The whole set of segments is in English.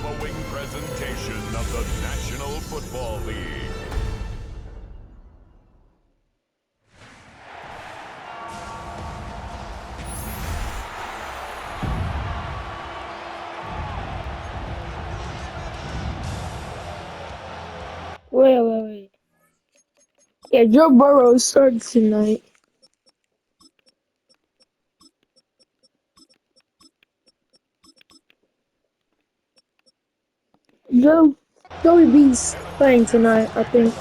following presentation of the National Football League. Wait. Yeah, Joe Burrow starts tonight. Joey B's playing tonight, I think.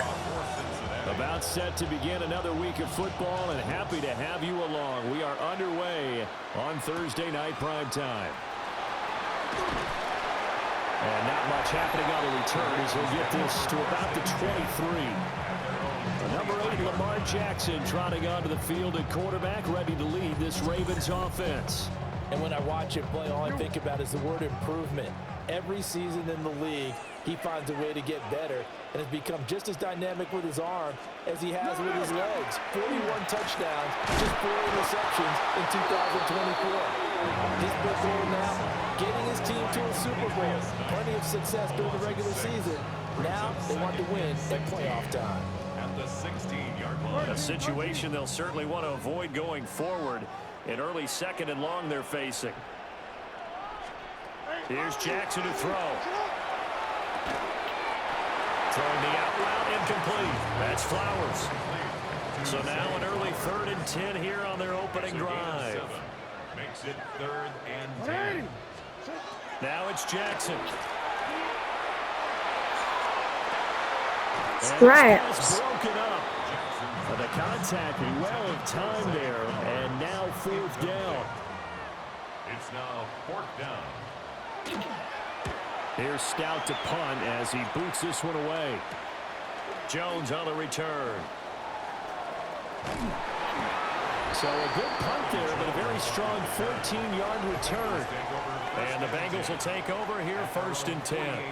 About set to begin another week of football, and happy to have you along. We are underway on Thursday night prime time. And not much happening on the return as he'll get this to about the 23. The number 8, Lamar Jackson, trotting onto the field at quarterback, ready to lead this Ravens offense. And when I watch him play, all I think about is the word improvement. Every season in the league, he finds a way to get better and has become just as dynamic with his arm as he has with his legs. 41 touchdowns, just 4 interceptions in 2024. His big goal now, getting his team to a Super Bowl. Plenty of success during the regular season. Now they want to win at playoff time. At the 16-yard line. A situation they'll certainly want to avoid going forward. In early second and long they're facing. Here's Jackson to throw. Throwing the out route, incomplete. That's Flowers. So now an early 3rd and 10 here on their opening drive. Makes it 3rd and 10. Now it's Jackson. Straps. Broken up. The contact, well of time there, and now 4th down. It's now 4th down. Here's Stout to punt as he boots this one away. Jones on the return. So a good punt there, but a very strong 14-yard return. And the Bengals will take over here 1st and 10.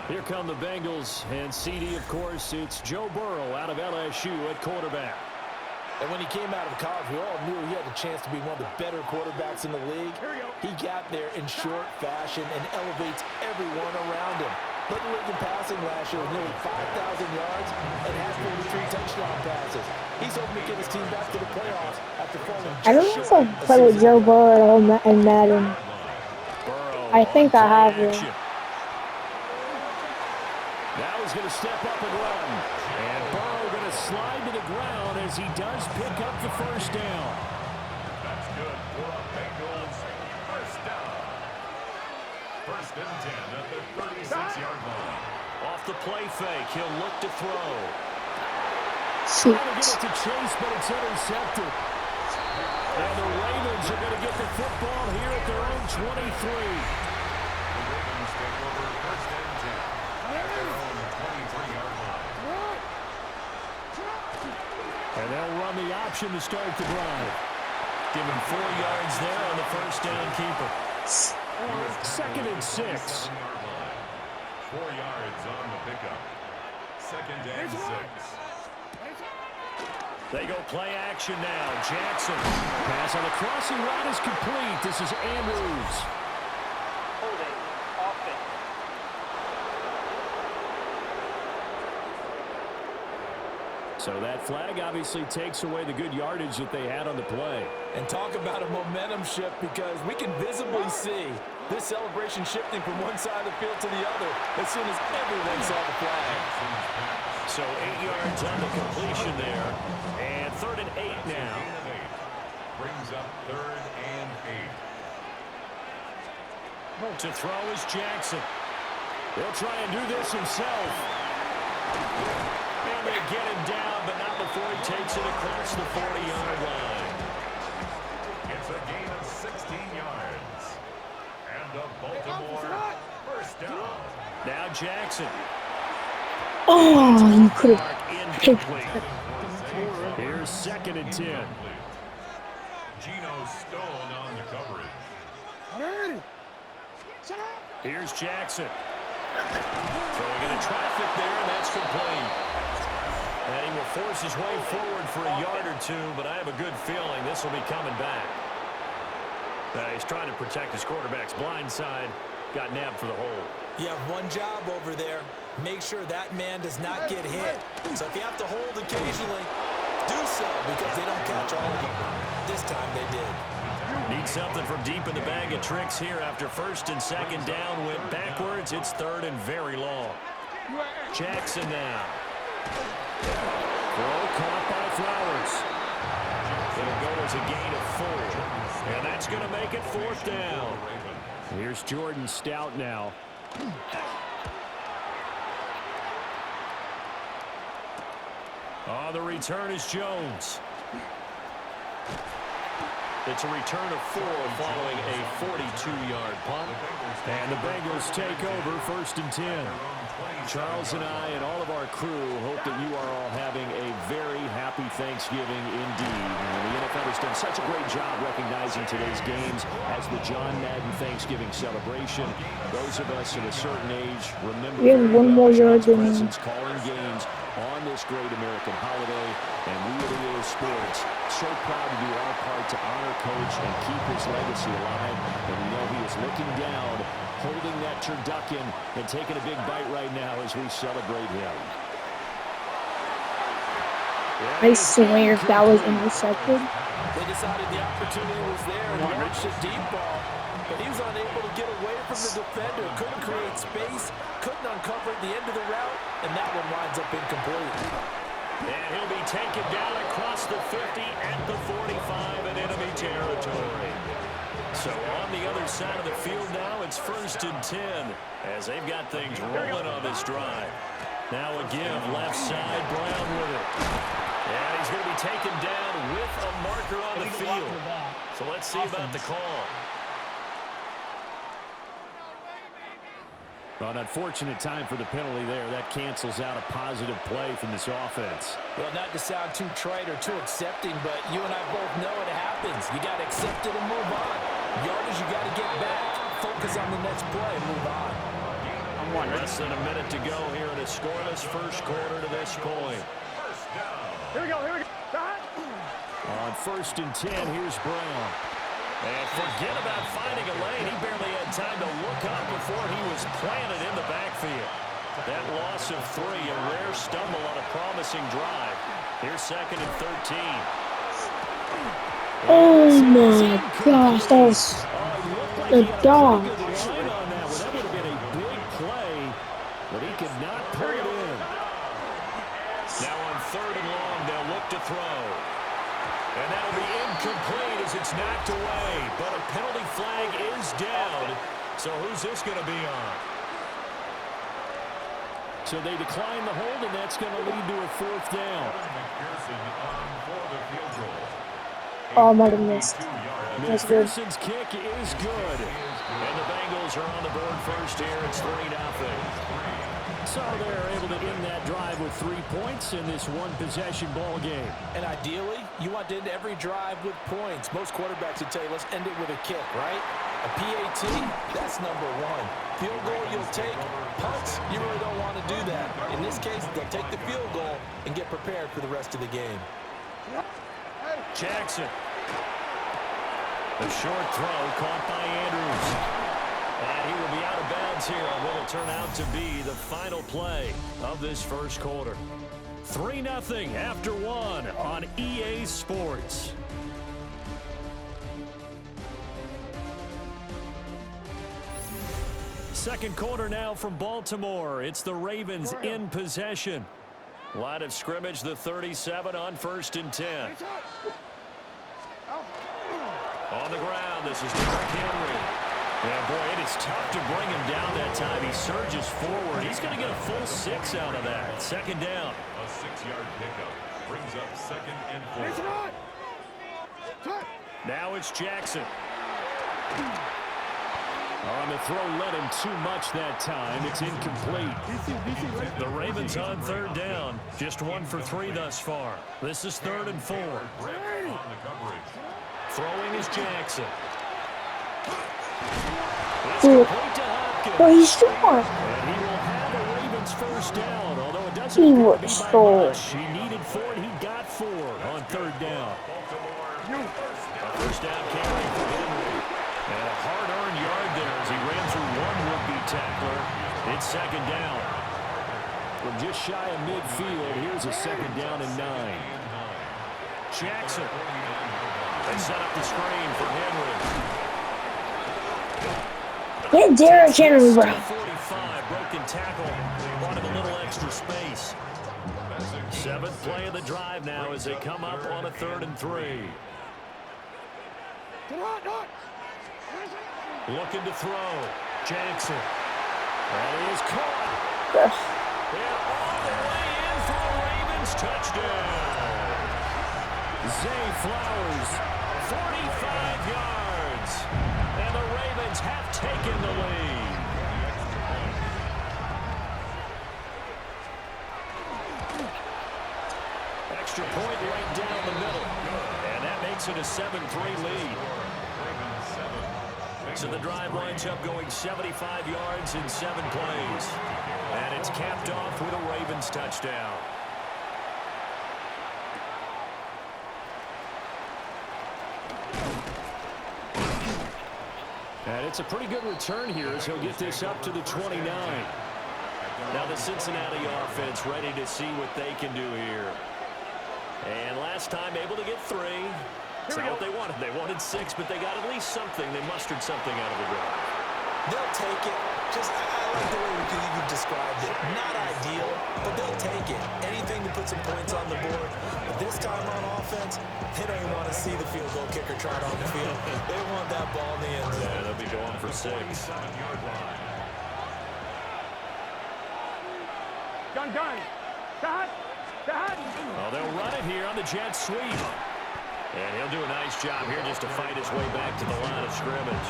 Here come the Bengals, and CD, of course, it's Joe Burrow out of LSU at quarterback. And when he came out of college, we all knew he had a chance to be one of the better quarterbacks in the league. He got there in short fashion and elevates everyone around him. Led the league in passing last year with nearly 5,000 yards and has 43 touchdown passes. He's hoping to get his team back to the playoffs after falling I don't know if I play with Joe Burrow and Madden. I think I have it. Now he's going to step up and run. And Burrow going to slide to the ground as he does pick up the 1st down. That's good for the Bengals. 1st down. 1st and 10 at the 36-yard line. Off the play fake, he'll look to throw. Shoot. Trying to get it to Chase, but it's intercepted. And the Ravens are going to get the football here at their own 23. The Ravens take over 1st and 10 at their own 23-yard line. And they'll run the option to start the drive. Give him 4 yards there on the 1st down keeper. 2nd and 6. 4 yards on the pickup. 2nd and 6. They go play action now. Jackson. Pass on the crossing route is complete. This is Andrews. Holding offense. So that flag obviously takes away the good yardage that they had on the play. And talk about a momentum shift, because we can visibly see this celebration shifting from one side of the field to the other as soon as everyone saw the flag. So 8 yards on the completion there. And 3rd and 8 now. Brings up 3rd and 8. To throw is Jackson. He'll try and do this himself. And they get him down, but not before he takes it across the 40-yard line. It's a gain of 16 yards. And the Baltimore 1st down. Now Jackson. Oh, you could have picked Incomplete. Here's 2nd and 10. Geno Stone on the coverage. Here's Jackson. Throwing into traffic there, and that's complete. And he will force his way forward for a yard or 2, but I have a good feeling this will be coming back. He's trying to protect his quarterback's blind side. Got nabbed for the hold. You have one job over there. Make sure that man does not get hit. So if you have to hold occasionally, do so, because they don't catch all of them. This time they did. Need something from deep in the bag of tricks here after first and second down went backwards. It's third and very long. Jackson now. Throw caught by Flowers. It'll go as a gain of 4. And that's going to make it fourth down. Here's Jordan Stout now. The return is Jones. It's a return of 4 following a 42-yard punt. And the Bengals take over first and 10. Charles and I and all of our crew hope that you are all having a very happy Thanksgiving indeed. And the NFL has done such a great job recognizing today's games as the John Madden Thanksgiving celebration. Those of us at a certain age remember one more yard than presence calling games on this great American holiday. And we at EA Sports so proud to do our part to honor Coach and keep his legacy alive. And we know he is looking down, holding that turducken and taking a big bite right now as we celebrate him. I swear if that was intercepted. They decided the opportunity was there and he reached a deep ball, but he was unable to get away from the defender. Couldn't create space, couldn't uncover the end of the route, and that one winds up incomplete. And he'll be taken down across the 50 at the 45 in enemy territory. So on the other side of the field now, it's first and 10 as they've got things rolling on this drive. Now a give left side, Brown with it. And he's going to be taken down with a marker on the field. So let's see about the call. Well, an unfortunate time for the penalty there. That cancels out a positive play from this offense. Well, not to sound too trite or too accepting, but you and I both know it happens. You got to accept it and move on. Yardage, you got to get back, focus on the next play, and move on. Less than a minute to go here in a scoreless first quarter to this point. Here we go, here we go. On first and 10, here's Brown. And forget about finding a lane. He barely had time to look up before he was planted in the backfield. That loss of 3, a rare stumble on a promising drive. Here's second and 13. Oh my gosh, that was the dog. That would have been a big play, but he could not pull it in. Now on third and long, they'll look to throw. And that'll be incomplete as it's knocked away. But a penalty flag is down. So who's this going to be on? So they decline the hold, and that's going to lead to a fourth down. Oh, I might have missed. That's good. McPherson's kick is good. And the Bengals are on the board first here. It's 3-0. So they're able to end that drive with 3 points in this one-possession ball game. And ideally, you want to end every drive with points. Most quarterbacks would tell you, let's end it with a kick, right? A PAT, that's number 1. Field goal you'll take. Punts, you really don't want to do that. In this case, they'll take the field goal and get prepared for the rest of the game. Jackson. A short throw caught by Andrews. And he will be out of bounds here on what will turn out to be the final play of this first quarter. 3-0 after 1 on EA Sports. Second quarter now from Baltimore. It's the Ravens in possession. Line of scrimmage, the 37 on first and 10. On the ground, this is Derrick Henry. Yeah, boy, it is tough to bring him down that time. He surges forward. He's going to get a full 6 out of that. Second down. A 6-yard pickup brings up second and 4. Now it's Jackson. On the throw, led him too much that time. It's incomplete. The Ravens on third down. Just 1 for 3 thus far. This is 3rd and 4. Throwing is Jackson. Well, he's strong. And he will have a Ravens first down, although it doesn't He appear to be was by strong. much. He needed 4, and he got 4 on third down. A first down carry for Henry. And a hard-earned yard there as he ran through 1 speed tackler. It's second down. From just shy of midfield, here's a second down and 9. Jackson. They set up the screen for Henry. Get Derrick Henry, bro. 45, broken tackle. Wanted a little extra space. 7th play of the drive now as they come up on a 3rd and 3. Looking to throw. Jackson. That is caught. Yes. They're all the way in for a Ravens touchdown. Zay Flowers, 45 yards. And the Ravens have taken the lead. Extra point right down the middle. And that makes it a 7-3 lead. So the drive winds up going 75 yards in 7 plays. And it's capped off with a Ravens touchdown. And it's a pretty good return here as he'll get this up to the 29. Now the Cincinnati offense ready to see what they can do here. And last time able to get 3. That's not what they wanted. They wanted 6, but they got at least something. They mustered something out of the drive. They'll take it. Just, I like the way you've described it. Not ideal, but they'll take it. Anything to put some points on the board. But this time on offense, they don't even want to see the field goal kicker trot on the field. They want that ball in the end zone. Yeah, they'll be going for 6. Gun. Dad. Well, they'll run it here on the jet sweep. And he'll do a nice job here just to fight his way back to the line of scrimmage.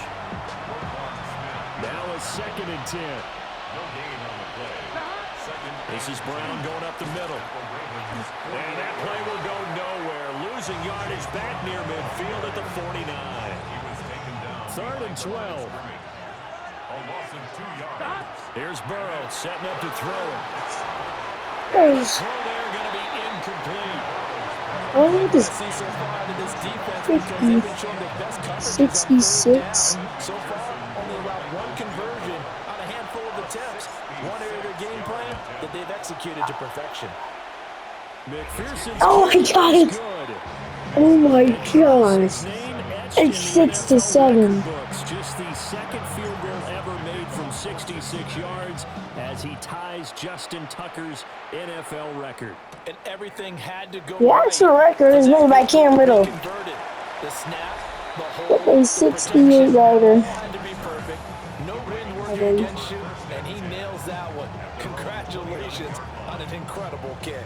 Now a 2nd and 10. No gain on the play. This is Brown going up the middle. And that play will go nowhere. Losing yardage back near midfield at the 49. He was taken down. 3rd and 12. A loss of 2 yards. Here's Burrow setting up to throw it. Guys, Throw there going to be incomplete. oh, this See so far into this defense because they've been showing their best coverage. 66. So far, only about 1 conversion on a handful of attempts. One area of their game plan that they've executed to perfection. McPherson's Oh, I got it. good. Oh my gosh. Name etched It's in the 6 to NFL 7. record books. Just the 2nd field goal ever made from 66 yards as he ties Justin Tucker's NFL record. And everything had to go The actual record is made by Cam Riddle. Converted. The snap, the hold, A 68-yarder. had to be perfect. No wind working against you, and he nails that one. Congratulations on an incredible kick.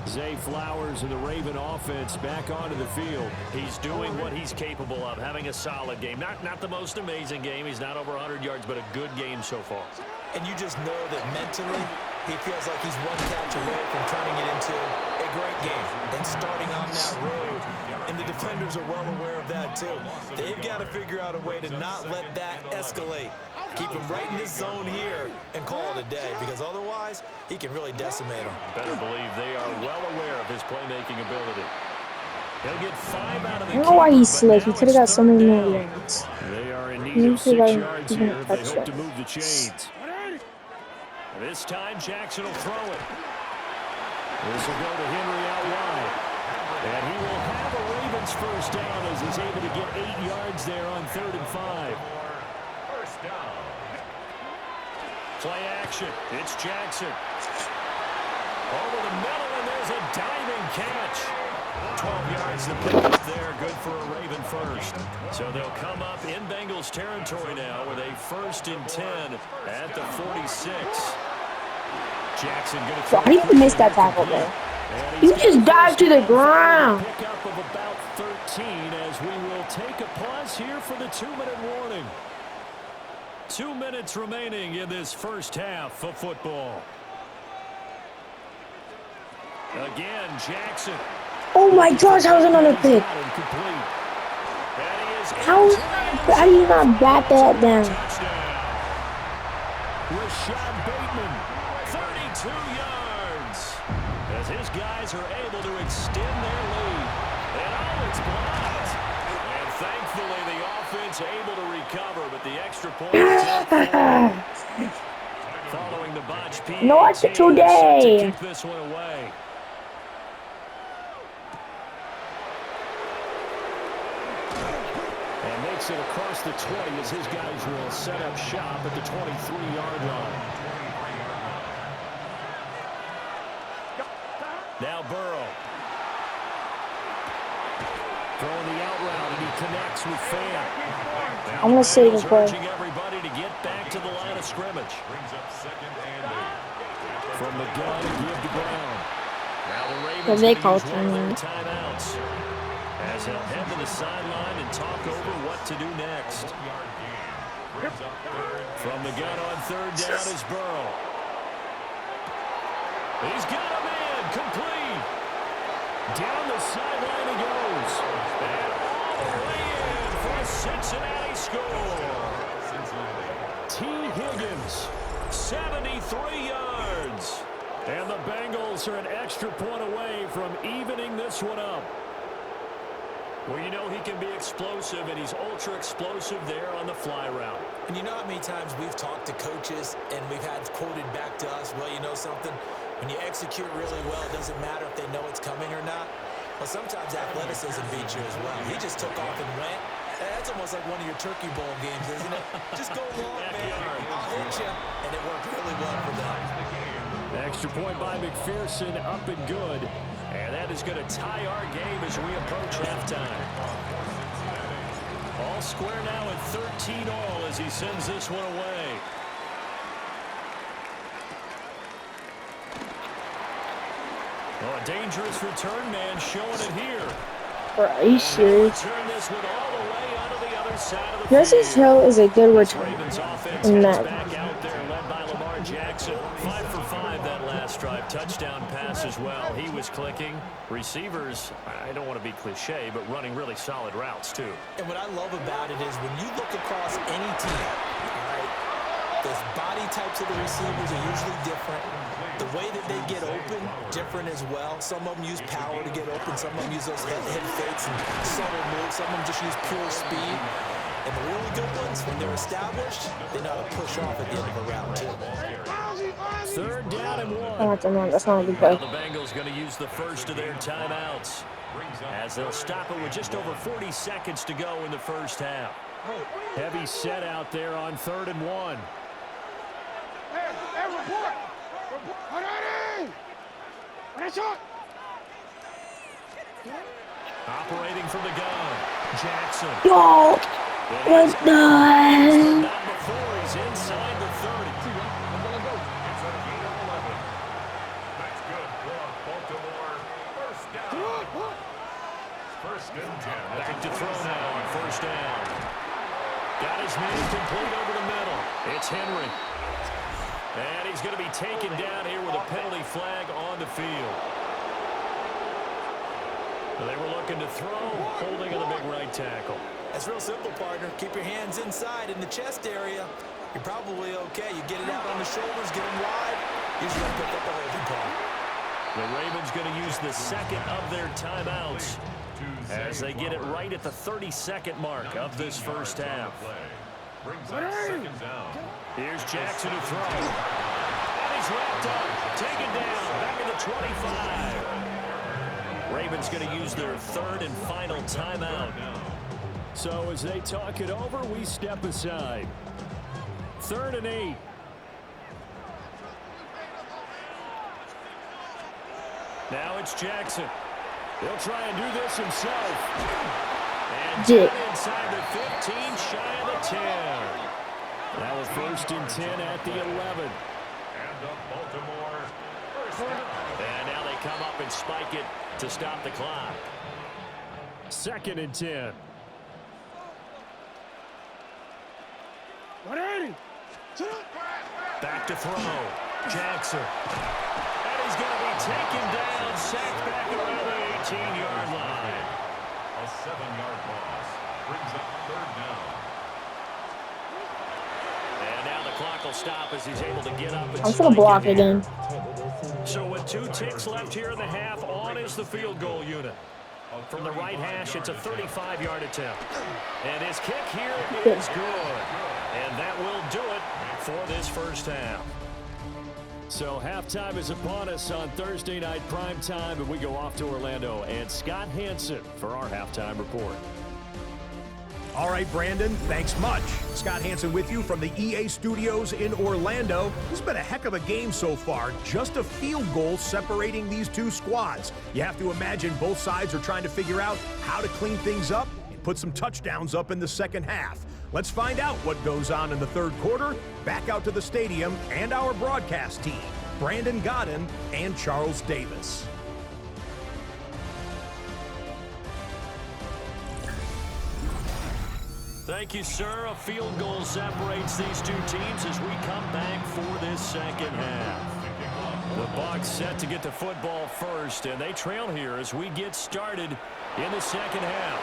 Zay Flowers and the Raven offense back onto the field. He's doing what he's capable of, having a solid game. Not the most amazing game. He's not over 100 yards, but a good game so far. And you just know that mentally, he feels like he's one catch away from turning it into a great game and starting on that road. And the defenders are well aware of that too. They've got to figure out a way to not let that escalate. Keep him right in this zone here and call it a day, because otherwise he can really decimate them. Better believe they are well aware of his playmaking ability. He'll get 5 out of the I don't know why keeper, he's but slick. He now could have it's got so many 3rd more down. yards. They are in He need of 6 could have yards even here if they hope touched to it. move the chains. This time Jackson will throw it. This will go to Henry out wide. And he will have a Ravens first down as he's able to get 8 yards there on 3rd and 5. First down. Play action. It's Jackson. Over the middle, and there's a diving catch. 12 yards to pick up there. Good for a Raven first. So they'll come up in Bengals territory now with a 1st and 10 at the 46. Jackson going to So throw. how do you miss that tackle there? You just dived to the ground. Pickup of about 13 as we will take a pause here for the 2-minute warning. 2 minutes remaining in this first half of football. Again, Jackson. Oh my gosh, that was another pick. How do you not bat that down? Rashad Bateman, 32 yards. As his guys are able to extend their lead. And oh, it's blocked. And thankfully the offense able to recover, but the extra point. Following the botch PAT, Not set today. to kick this one away. And makes it across the 20 as his guys will set up shop at the 23-yard line. Now Burrow. Throwing the out route, and he connects with Fan. I'm going to save the play. Urging everybody to get back to the line of scrimmage. Brings up 2nd and 8. From the gun, give to Brown. Now the Ravens Because they going to call use one of their timeout. timeouts. As he'll head to the sideline and talk over what to do next. From the gun on 3rd down is Burrow. He's got a man, complete. Down the sideline he goes. And all the way in for a Cincinnati score. T. Higgins, 73 yards. And the Bengals are an extra point away from evening this one up. Well, you know he can be explosive, and he's ultra-explosive there on the fly route. And you know how many times we've talked to coaches and we've had quoted back to us, well, you know something? When you execute really well, it doesn't matter if they know it's coming or not. Well, sometimes athleticism beats you as well. He just took off and went. That's almost like one of your Turkey Bowl games, isn't it? Just go long, man. I'll hit you. And it worked really well for them. Extra point by McPherson, up and good. And that is going to tie our game as we approach halftime. All square now at 13 all as he sends this one away. Oh, a dangerous return man showing it here. Are you serious? Turn this one all the way onto the other side of the Justice field. Hill is a good return. Ravens offense in heads that. back out there, led by Lamar Jackson. 5 for 5 that last drive. Touchdown pass as well. He was clicking. Receivers, I don't want to be cliche, but running really solid routes too. And what I love about it is when you look across any team, all right, the body types of the receivers are usually different. The way that they get open, different as well. Some of them use power to get open. Some of them use those head fakes and subtle moves. Some of them just use pure speed. And the really good ones, when they're established, they know how to push off at the end of a round, too. 3rd down and 1. Oh, that's not a good Now play. the Bengals going to use the first of their timeouts as they'll stop it with just over 40 seconds to go in the first half. Heavy set out there on 3rd and 1. Hey, report! Operating from the gun, Jackson. Yo, Well done. not before he's inside the 30. That's good for Baltimore. 1st down. 1st and 10. Back to throw now on 1st down. Got his man complete over the middle. It's Henry. And he's going to be taken down here with a penalty flag on the field. They were looking to throw, holding on the big right tackle. That's real simple, partner. Keep your hands inside in the chest area. You're probably okay. You get it out on the shoulders, get them wide. Usually don't pick up the holding call. The Ravens going to use the second of their timeouts as they get it right at the 32nd mark of this first half. Brings up 2nd down. Here's Jackson to throw. And he's wrapped up, taken down, back at the 25. Ravens going to use their 3rd and final timeout. So as they talk it over, we step aside. 3rd and 8. Now it's Jackson. He'll try and do this himself. And down inside the 15, shy of the 10. Now a 1st and 10 at the 11. And the Baltimore 1st down. And now they come up and spike it to stop the clock. 2nd and 10. Back to throw. Jackson. And he's going to be taken down, sacked back around the 18-yard line. A 7-yard loss. Brings up 3rd down. And now the clock will stop as he's able to get up and I'm just gonna block it again. So with 2 ticks left here in the half, on is the field goal unit. From the right hash, it's a 35-yard attempt. And his kick here is good. And that will do it for this first half. So halftime is upon us on Thursday night primetime, and we go off to Orlando and Scott Hansen for our halftime report. All right, Brandon, thanks much. Scott Hansen with you from the EA Studios in Orlando. This has been a heck of a game so far. Just a field goal separating these two squads. You have to imagine both sides are trying to figure out how to clean things up and put some touchdowns up in the second half. Let's find out what goes on in the third quarter. Back out to the stadium and our broadcast team, Brandon Godden and Charles Davis. Thank you, sir. A field goal separates these two teams as we come back for this second half. The Bucs set to get the football first, and they trail here as we get started in the second half.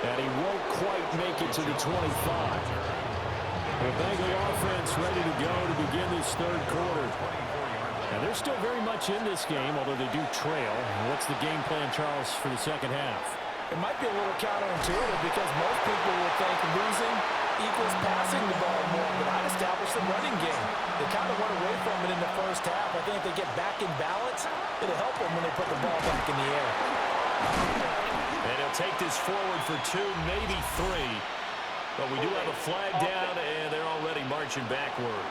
And he won't quite make it to the 25. The Bengal offense ready to go to begin this third quarter. And they're still very much in this game, although they do trail. What's the game plan, Charles, for the second half? It might be a little counterintuitive because most people would think losing equals passing the ball more, but I'd establish the running game. They kind of went away from it in the first half. I think if they get back in balance, it'll help them when they put the ball back in the air. And he'll take this forward for 2, maybe 3. But we do have a flag down, and they're already marching backward.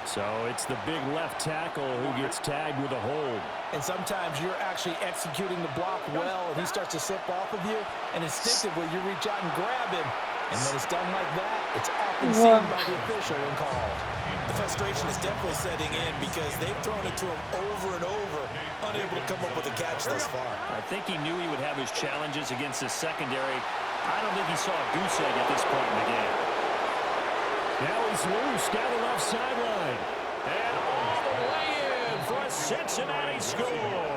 So it's the big left tackle who gets tagged with a hold. And sometimes you're actually executing the block well, and he starts to slip off of you, and instinctively you reach out and grab him. And when it's done like that, it's often seen by the official and called. The frustration is definitely setting in because they've thrown it to him over and over, unable to come up with a catch thus far. I think he knew he would have his challenges against his secondary. I don't think he saw a goose egg at this point in the game. Now he's loose down the left sideline. And all the way in for a Cincinnati score.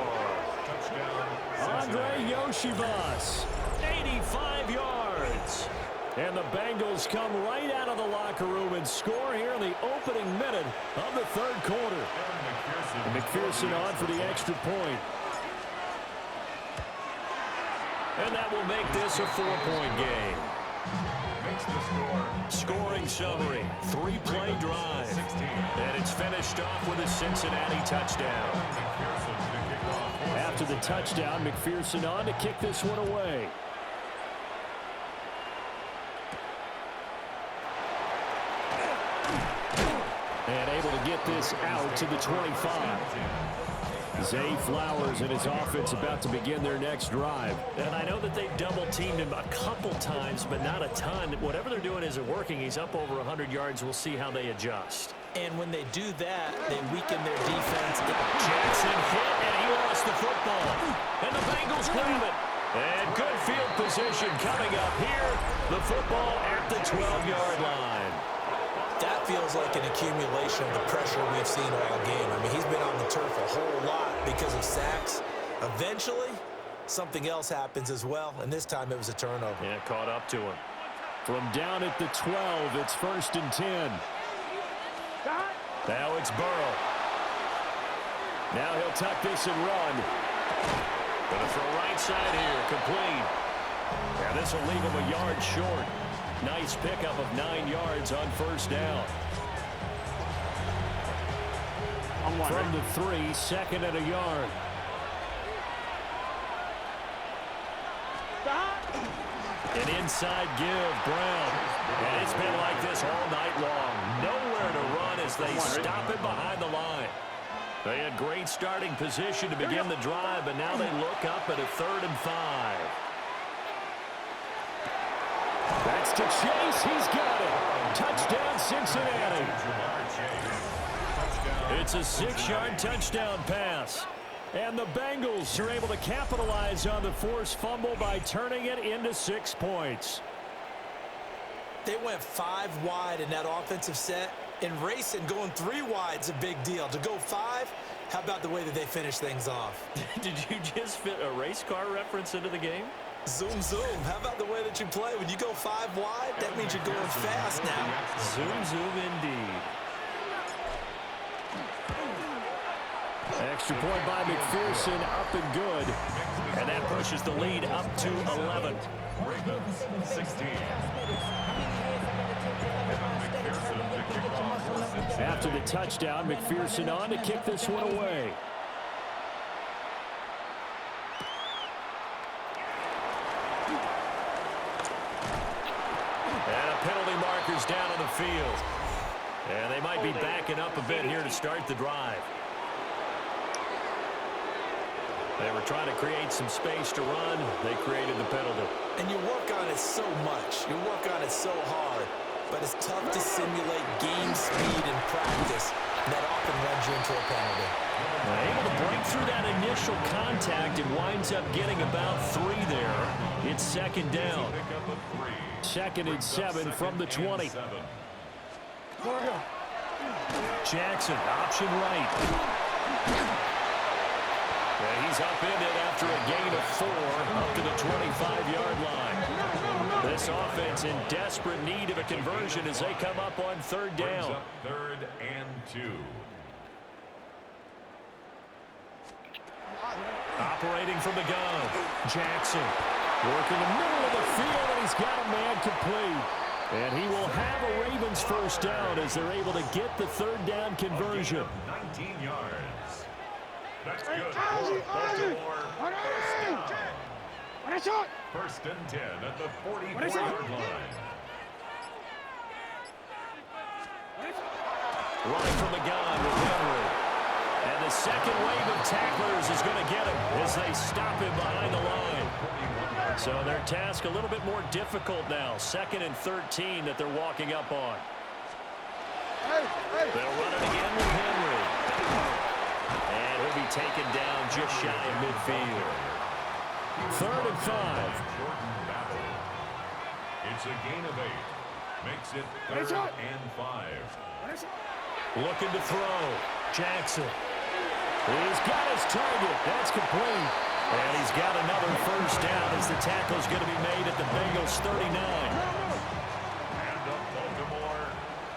Andre Yoshivas, 85 yards. And the Bengals come right out of the locker room and score here in the opening minute of the third quarter. And McPherson on for the extra point. And that will make this a 4-point game. Scoring summary, 3-play drive. And it's finished off with a Cincinnati touchdown. After the touchdown, McPherson on to kick this one away. And able to get this out to the 25. Zay Flowers and his offense about to begin their next drive. And I know that they've double-teamed him a couple times, but not a ton. Whatever they're doing isn't working. He's up over 100 yards. We'll see how they adjust. And when they do that, they weaken their defense. Jackson hit, and he lost the football. And the Bengals grab it. And good field position coming up here. The football at the 12-yard line. That feels like an accumulation of the pressure we've seen all game. I mean, he's been on the turf a whole lot because of sacks. Eventually, something else happens as well, and this time it was a turnover. Yeah, caught up to him. From down at the 12, it's 1st and 10. Now it's Burrow. Now he'll tuck this and run. Gonna throw right side here, complete. Now this will leave him a yard short. Nice pickup of 9 yards on first down. From the 3, 2nd and a yard. An inside give, Brown. And it's been like this all night long. Nowhere to run as they stop it behind the line. They had great starting position to begin the drive, but now they look up at a 3rd and 5. That's to Chase. He's got it. Touchdown, Cincinnati. It's a 6-yard touchdown pass. And the Bengals are able to capitalize on the forced fumble by turning it into 6 points. They went 5 wide in that offensive set. And racing, going 3 wide is a big deal. To go 5, how about the way that they finish things off? Did you just fit a race car reference into the game? Zoom, zoom. How about the way that you play? When you go 5 wide, that means you're going fast now. Zoom, zoom indeed. Extra point by McPherson, up and good. And that pushes the lead up to 11. Ravens 16. After the touchdown, McPherson on to kick this one away. And a penalty marker's down on the field. And they might be backing up a bit here to start the drive. They were trying to create some space to run. They created the penalty. And you work on it so much. You work on it so hard. But it's tough to simulate game speed in practice. And that often runs you into a penalty. Able to break through that initial contact and winds up getting about 3 there. It's second down. Second and 7 from the 20. Jackson, option right. And he's up in it after a gain of 4 up to the 25-yard line. This offense in desperate need of a conversion as they come up on third down. Third and 2. Operating from the gun, Jackson working the middle of the field, and he's got a man complete. And he will have a Ravens first down as they're able to get the third down conversion. 19 yards. That's good for Baltimore. First down. First and 10 at the 44-yard line. Running from the gun with Henry. And the second wave of tacklers is going to get him as they stop him behind the line. So their task a little bit more difficult now. Second and 13 that they're walking up on. They'll run it again with Henry. And he'll be taken down just shy of midfield. Third and 5. It's a gain of 8. Makes it third and 5. Looking to throw. Jackson. He's got his target. That's complete. And he's got another first down as the tackle's going to be made at the Bengals 39. And up Baltimore.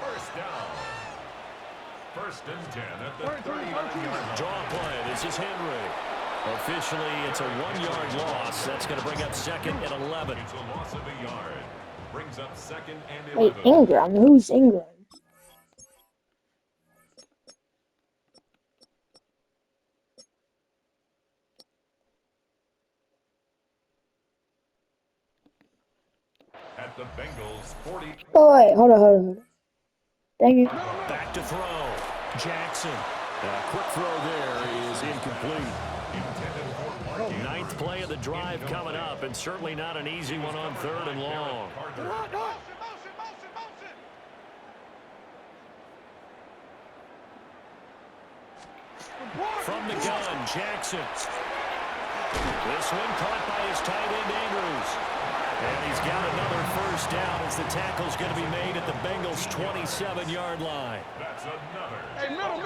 First down. First and 10 at the 39-yard line. Draw play. This is Henry. Officially, it's a 1-yard loss. That's going to bring up second and 11. It's a loss of a yard. Brings up second and Wait, 11. Ingram? Who's Ingram? At the Bengals 40. Oh, wait, hold on. Dang it. Back to throw. Jackson. Quick throw there is incomplete. Ninth play of the drive coming up, and certainly not an easy one on third and long. From the gun, Jackson. This one caught by his tight end, Andrews. And he's got another first down as the tackle's going to be made at the Bengals' 27-yard line. That's another. Hey, middle.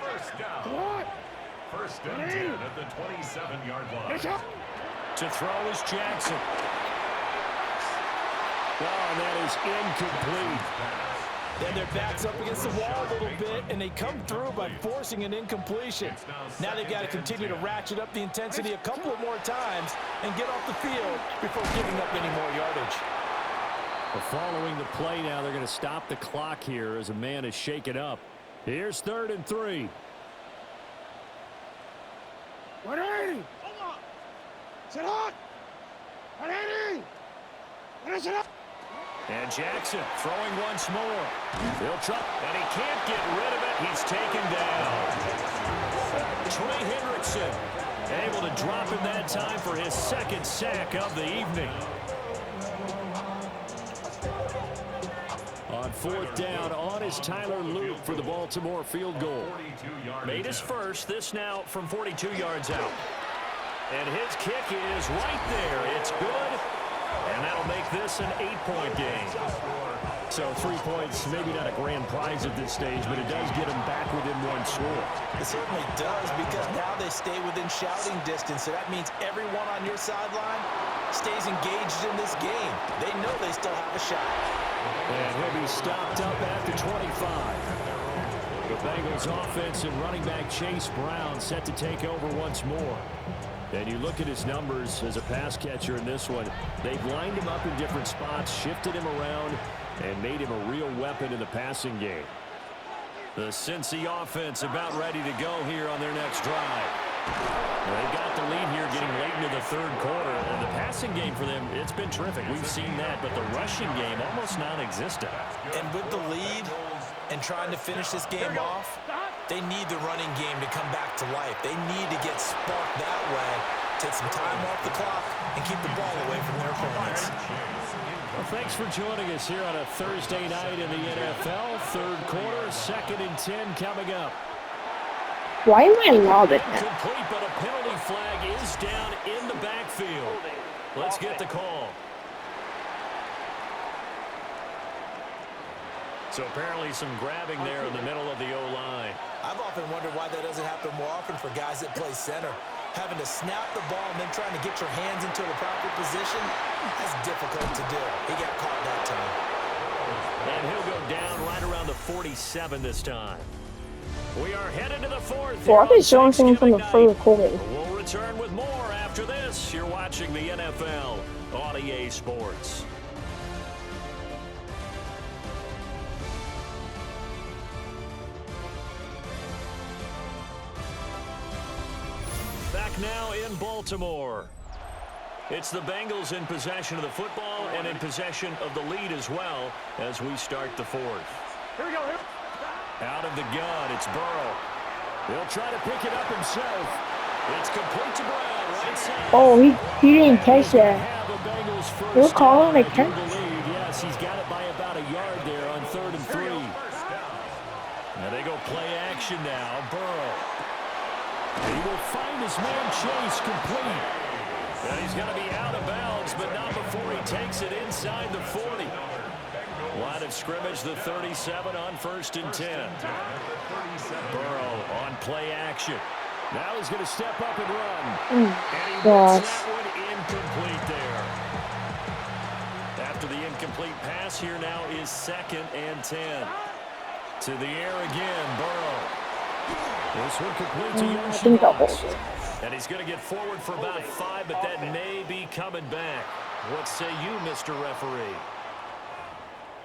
First down. First and 10 at the 27-yard line. To throw is Jackson. Oh, and that is incomplete. Then their back's up against the wall a little bit, and they come through by forcing an incompletion. Now they've got to continue to ratchet up the intensity a couple of more times and get off the field before giving up any more yardage. Well, following the play now, they're going to stop the clock here as a man is shaken up. Here's third and 3. 180. Sit hot. 180. Finish it up. And Jackson throwing once more. He'll try, and he can't get rid of it. He's taken down. Trey Hendrickson able to drop him that time for his second sack of the evening. On fourth down, on is Tyler Luke for the Baltimore field goal. Made his first, this now from 42 yards out. And his kick is right there. It's good. And that'll make this an 8-point game. So 3 points, maybe not a grand prize at this stage, but it does get them back within one score. It certainly does, because now they stay within shouting distance. So that means everyone on your sideline stays engaged in this game. They know they still have a shot. And he'll be stopped up at the 25. The Bengals offense and running back Chase Brown set to take over once more. And you look at his numbers as a pass catcher in this one. They've lined him up in different spots, shifted him around, and made him a real weapon in the passing game. The Cincy offense about ready to go here on their next drive. They've got the lead here getting late into the third quarter. And the passing game for them, it's been terrific. We've seen that, but the rushing game almost non-existent. And with the lead and trying to finish this game off, they need the running game to come back to life. They need to get sparked that way, take some time off the clock, and keep the ball away from their opponents. Well, thanks for joining us here on a Thursday night in the NFL. Third quarter, 2nd and 10 coming up. Why am I lobbing that? Complete, but a penalty flag is down in the backfield. Let's get the call. So apparently some grabbing there in the middle of the O-line. I've often wondered why that doesn't happen more often for guys that play center. Having to snap the ball and then trying to get your hands into the proper position, that's difficult to do. He got caught that time. And he'll go down right around the 47 this time. We are headed to the fourth. Well, I've been showing something from the third quarter. We'll return with more after this. You're watching the NFL on EA Sports. Back now in Baltimore. It's the Bengals in possession of the football and in possession of the lead as well as we start the fourth. Here we go. Here. Out of the gun, it's Burrow. He'll try to pick it up himself. It's complete to Brown, right side. Oh, he didn't catch that. We're calling a catch. Yes, he's got it by about a yard there on 3rd and 3. Now they go play action now. Burrow. He will find his man Chase complete. And he's going to be out of bounds, but not before he takes it inside the 40. Line of scrimmage, the 37 on 1st and 10. Burrow on play action. Now he's going to step up and run. And he gets that one incomplete there. After the incomplete pass, here now is 2nd and 10. To the air again, Burrow. This one complete to Yoshi. And he's going to get forward for about 5, but that may be coming back. What say you, Mr. Referee?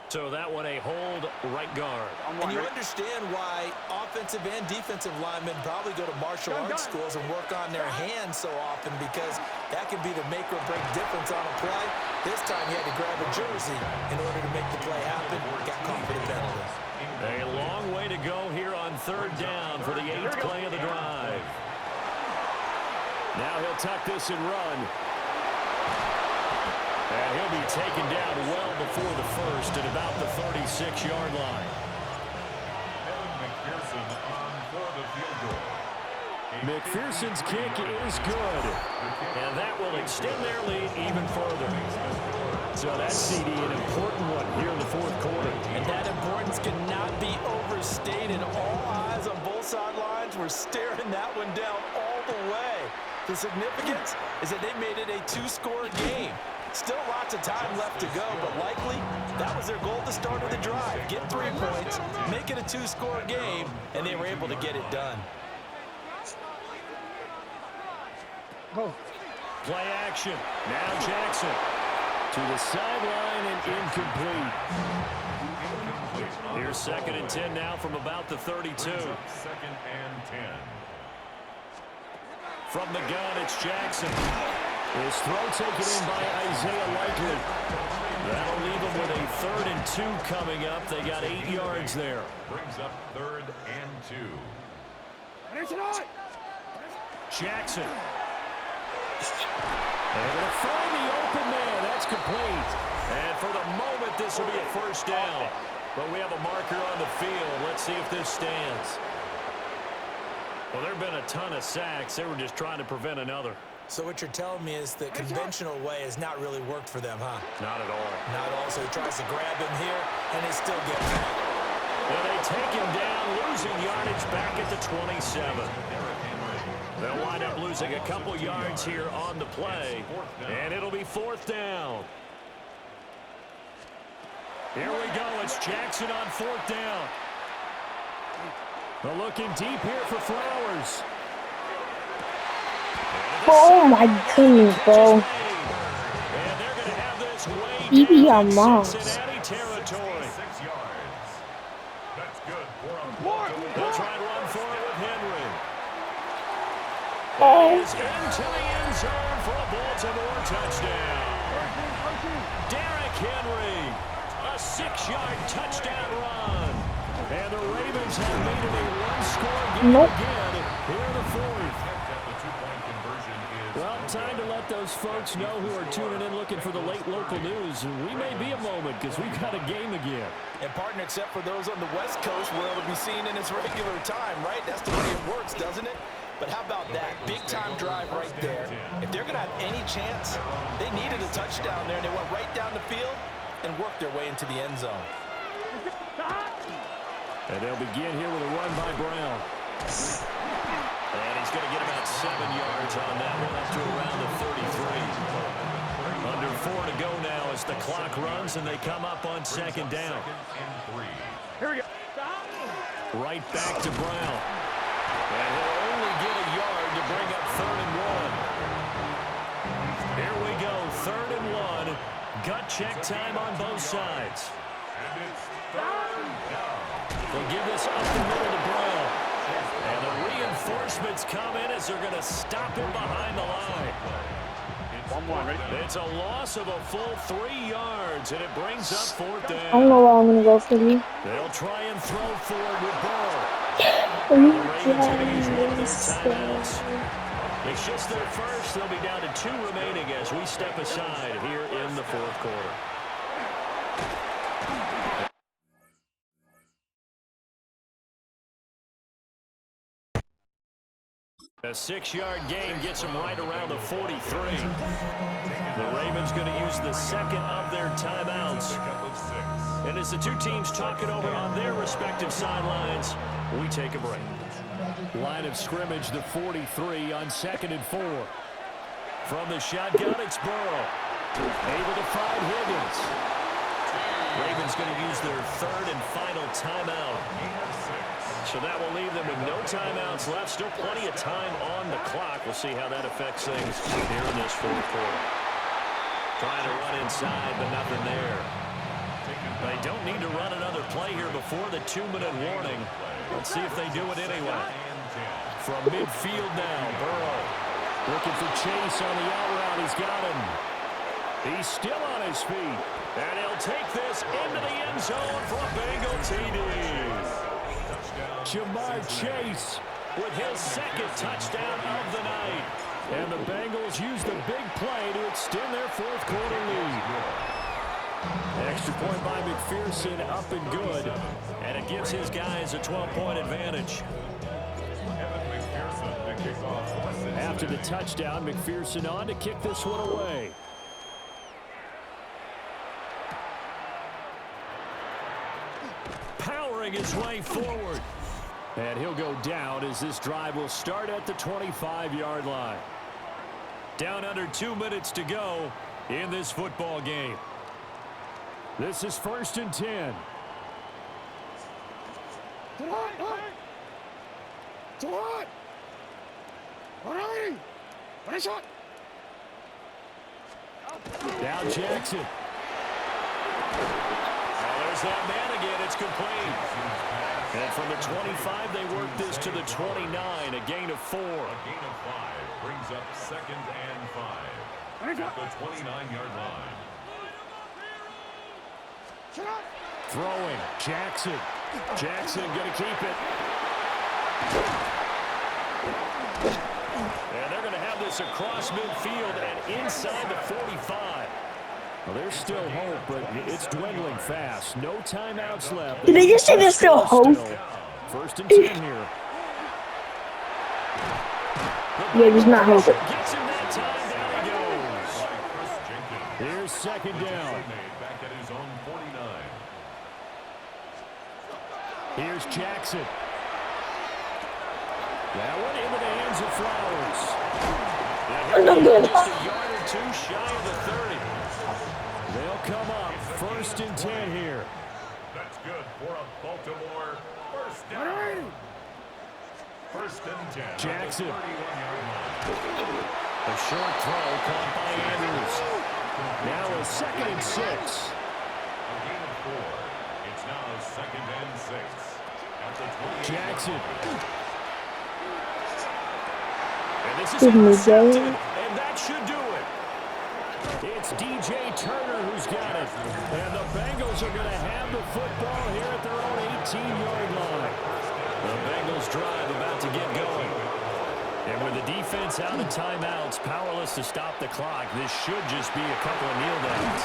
So that one a hold right guard. And you understand why offensive and defensive linemen probably go to martial arts schools and work on their hands so often, because that can be the make or break difference on a play. This time he had to grab a jersey in order to make the play happen. Got caught for the penalty. A long way to go here on 3rd down for the 8th play of the drive. Now he'll tuck this and run. And he'll be taken down well before the first at about the 36-yard line. McPherson's kick is good. And that will extend their lead even further. So that's CD, an important one here in the 4th quarter. And that importance cannot be overstated. All eyes on both sidelines were staring that one down all the way. The significance is that they made it a 2-score game. Still lots of time left to go, but likely that was their goal at the start of the drive. Get 3 points, make it a 2-score game, and they were able to get it done. Play action. Now Jackson to the sideline and incomplete. Here's 2nd and 10 now from about the 32. 2nd and 10. From the gun, it's Jackson. His throw taken in by Isaiah Likely. That'll leave him with a 3rd and 2 coming up. They got 8 yards there. Brings up 3rd and 2. Jackson. And they're going to find the open man. That's complete. And for the moment, this will be a 1st down. But we have a marker on the field. Let's see if this stands. Well, there have been a ton of sacks. They were just trying to prevent another. So what you're telling me is the conventional way has not really worked for them, huh? Not at all. Not at all. So he tries to grab him here, and they still get him. Well, they take him down, losing yardage back at the 27. They'll wind up losing a couple yards here on the play, and it'll be 4th down. Here we go. It's Jackson on 4th down. Well, looking deep here for Flowers. Oh my goodness, bro. And they're going to have this way Even down your in mom. Cincinnati territory. 6 yards. That's good for a They'll try and run for it with Henry. Oh. He's into the end zone for a Baltimore touchdown. Derrick Henry, a 6-yard touchdown run. And the Ravens have made it a one-score game again here in the fourth. Well, time to let those folks know who are tuning in looking for the late local news. We may be a moment because we've got a game again. And partner, except for those on the West Coast, where it'll be seen in its regular time, right? That's the way it works, doesn't it? But how about that? Big-time drive right there. If they're going to have any chance, they needed a touchdown there, and they went right down the field and worked their way into the end zone. And they'll begin here with a run by Brown. And he's going to get about 7 yards on that one, up to around the 33. Under 4 to go now as the clock runs, and they come up on second down. Here we go. Right back to Brown. And he'll only get a yard to bring up 3rd and 1. Here we go, 3rd and 1. Gut check time on both sides. They'll give this up the middle to Brown. And the reinforcements come in as they're going to stop him behind the line. It's a loss of a full 3 yards, and it brings up 4th down. I don't know where I'm going to go for you. They'll try and throw forward with Burrow. Are The you Ravens going to use one of their serious? timeouts. It's just their first. They'll be down to 2 remaining as we step aside here in the 4th quarter. A 6-yard gain gets them right around the 43. The Ravens going to use the second of their timeouts. And as the two teams talk it over on their respective sidelines, we take a break. Line of scrimmage, the 43 on 2nd and 4. From the shotgun, it's Burrow. Able to find Higgins. Ravens going to use their 3rd and final timeout. So that will leave them with no timeouts left. Still plenty of time on the clock. We'll see how that affects things here in this 4th quarter. Trying to run inside, but nothing there. They don't need to run another play here before the 2-minute warning. Let's see if they do it anyway. From midfield now, Burrow looking for Chase on the out route. He's got him. He's still on his feet. And he'll take this into the end zone for a Bengal TD. Jamar Chase with his 2nd touchdown of the night. And the Bengals use the big play to extend their 4th quarter lead. Extra point by McPherson, up and good. And it gives his guys a 12-point advantage. After the touchdown, McPherson on to kick this one away. Powering his way forward. And he'll go down as this drive will start at the 25-yard line. Down under 2 minutes to go in this football game. This is 1st and 10. Now Jackson. There's that man again. It's complete. And from the 25, they work this to the 29, a gain of 4. A gain of 5 brings up 2nd and 5 at the 29-yard line. Throwing, Jackson. Jackson going to keep it. And they're going to have this across midfield and inside the 45. Well, there's still hope, but it's dwindling fast. No timeouts left. Did they just say there's still hope? 1st and 10 here. Yeah, there's not hope. Gets him that time. Down he goes. Here's 2nd down. Back at his own 49. Here's Jackson. That one into the hands of Flowers. No good. Just a yard or 2 shy of the 30. They'll come up 1st and 10 here. That's good for a Baltimore 1st down. First and 10. Jackson. At the 31-yard line. A short throw caught by Andrews. Now a 2nd and 6. A gain of 4. It's now 2nd and 6. At the 28. Jackson. And this is Give me intercepted, Jay. and that should do it. It's DJ Turner who's got it. And the Bengals are going to have the football here at their own 18-yard line. The Bengals drive about to get going. And with the defense out of timeouts, powerless to stop the clock, this should just be a couple of kneel downs.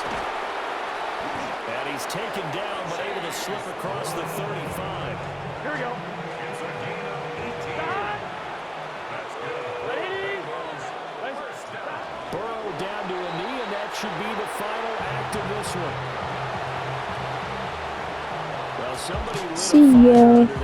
And he's taken down, but able to slip across the 35. Here we go. It's a gain of 18. That's good. Ready? First down. Burrow down to a knee, and that should be the final act of this one. Well, somebody lit a See fire ya. under that.